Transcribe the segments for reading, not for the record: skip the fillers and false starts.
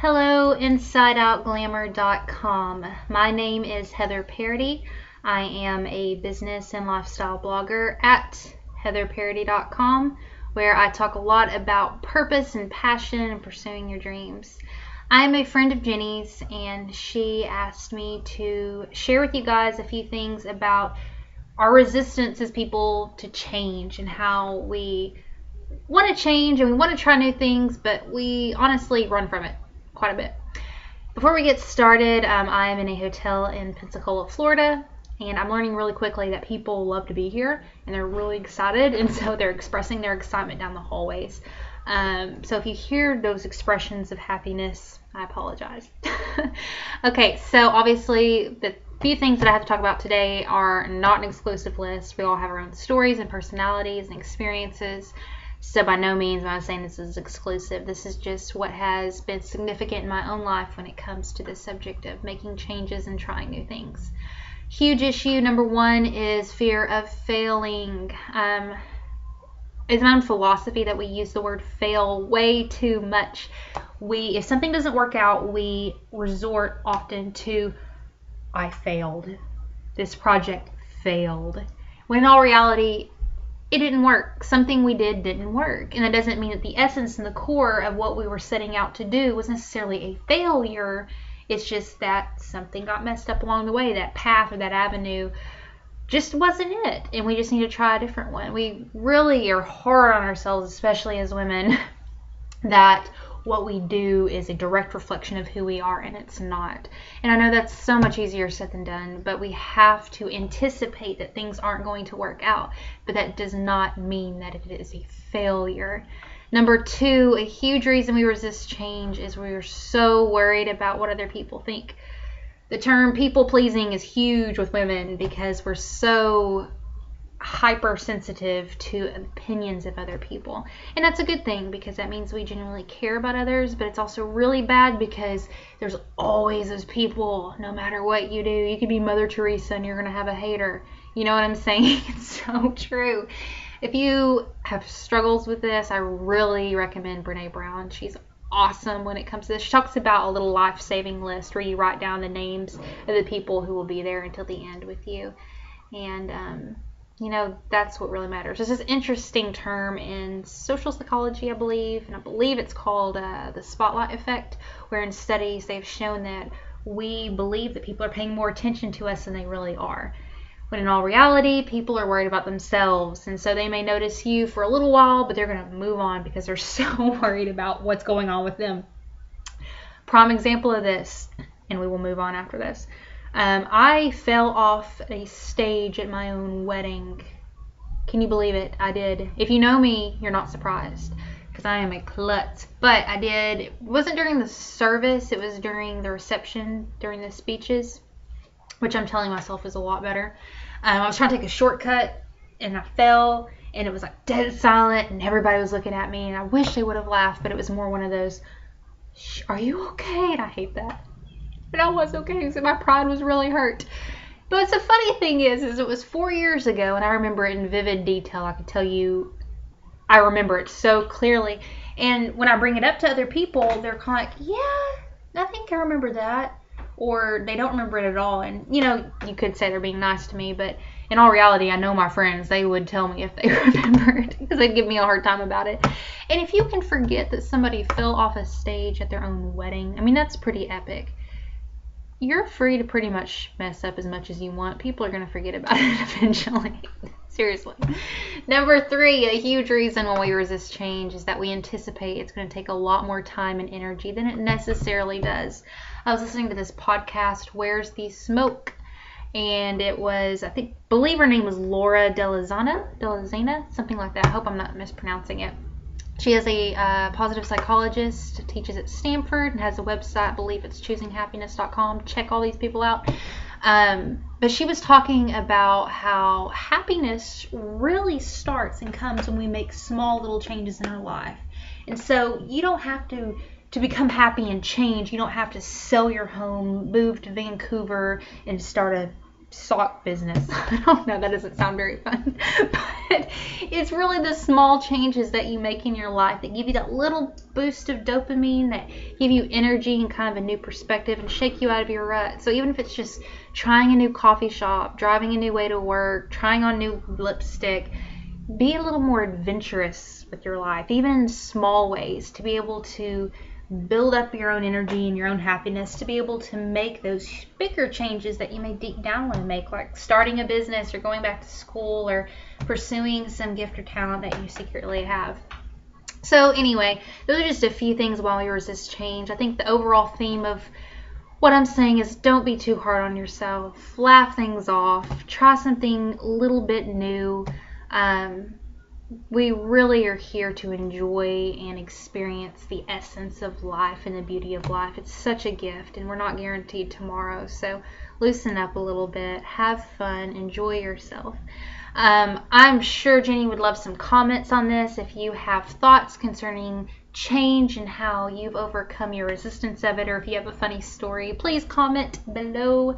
Hello, InsideOutGlamour.com. My name is Heather PARADY. I am a business and lifestyle blogger at heatherparady.com, where I talk a lot about purpose and passion and pursuing your dreams. I am a friend of Jenny's, and she asked me to share with you guys a few things about our resistance as people to change and how we want to change and we want to try new things, but we honestly run from it quite a bit. Before we get started, I am in a hotel in Pensacola, Florida, and I'm learning really quickly that people love to be here and they're really excited, and so they're expressing their excitement down the hallways. So if you hear those expressions of happiness, I apologize. Okay, so obviously the few things that I have to talk about today are not an exclusive list. We all have our own stories and personalities and experiences. So by no means am I saying this is exclusive. This is just what has been significant in my own life when it comes to the subject of making changes and trying new things. Huge issue number one is fear of failing. It's my own philosophy that we use the word fail way too much. If something doesn't work out, we resort often to, I failed. This project failed. When in all reality, it didn't work. Something we did didn't work. And that doesn't mean that the essence and the core of what we were setting out to do was necessarily a failure. It's just that something got messed up along the way. That path or that avenue just wasn't it. And we just need to try a different one. We really are hard on ourselves, especially as women, that what we do is a direct reflection of who we are, and it's not. And I know that's so much easier said than done, but we have to anticipate that things aren't going to work out. But that does not mean that it is a failure. Number two, a huge reason we resist change is we're so worried about what other people think. The term people-pleasing is huge with women because we're so hypersensitive to opinions of other people. And that's a good thing because that means we genuinely care about others, but it's also really bad because there's always those people, no matter what you do. You could be Mother Teresa and you're going to have a hater. You know what I'm saying? It's so true. If you have struggles with this, I really recommend Brene Brown. She's awesome when it comes to this. She talks about a little life-saving list where you write down the names of the people who will be there until the end with you. And that's what really matters. It's this interesting term in social psychology, I believe, and I believe it's called the spotlight effect, where in studies they've shown that we believe that people are paying more attention to us than they really are. When in all reality, people are worried about themselves, and so they may notice you for a little while, but they're going to move on because they're so worried about what's going on with them. Prime example of this, and we will move on after this. I fell off a stage at my own wedding. Can you believe it? I did. If you know me, you're not surprised because I am a klutz. But I did. It wasn't during the service. It was during the reception, during the speeches, which I'm telling myself is a lot better. I was trying to take a shortcut and I fell, and it was like dead silent and everybody was looking at me, and I wish they would have laughed, but it was more one of those, are you okay? And I hate that. But I was okay, so my pride was really hurt. But the funny thing is it was 4 years ago, and I remember it in vivid detail. I could tell you, I remember it so clearly. And when I bring it up to other people, they're kind of like, yeah, I think I remember that. Or they don't remember it at all. And, you could say they're being nice to me, but in all reality, I know my friends. They would tell me if they remembered because they'd give me a hard time about it. And if you can forget that somebody fell off a stage at their own wedding, I mean, that's pretty epic. You're free to pretty much mess up as much as you want. People are going to forget about it eventually. Seriously. Number three, a huge reason why we resist change is that we anticipate it's going to take a lot more time and energy than it necessarily does. I was listening to this podcast, Where's the Smoke? And it was, believe her name was Laura Delazana, something like that. I hope I'm not mispronouncing it. She is a positive psychologist, teaches at Stanford, and has a website. I believe it's choosinghappiness.com. Check all these people out. But she was talking about how happiness really starts and comes when we make small little changes in our life. And so you don't have to become happy and change. You don't have to sell your home, move to Vancouver, and start a sock business. I don't know, that doesn't sound very fun. But it's really the small changes that you make in your life that give you that little boost of dopamine, that give you energy and kind of a new perspective and shake you out of your rut. So even if it's just trying a new coffee shop, driving a new way to work, trying on new lipstick, be a little more adventurous with your life, even in small ways, to be able to build up your own energy and your own happiness, to be able to make those bigger changes that you may deep down want to make, like starting a business or going back to school or pursuing some gift or talent that you secretly have. So anyway, those are just a few things while you resist change. I think the overall theme of what I'm saying is don't be too hard on yourself. Laugh things off. Try something a little bit new. We really are here to enjoy and experience the essence of life and the beauty of life. It's such a gift, and we're not guaranteed tomorrow. So loosen up a little bit, have fun, enjoy yourself. I'm sure Jenny would love some comments on this. If you have thoughts concerning change and how you've overcome your resistance of it, or if you have a funny story, please comment below.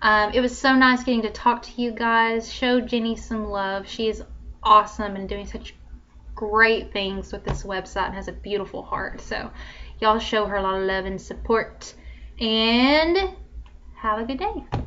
It was so nice getting to talk to you guys. Show Jenny some love. She is awesome and doing such great things with this website and has a beautiful heart. So y'all show her a lot of love and support, and have a good day.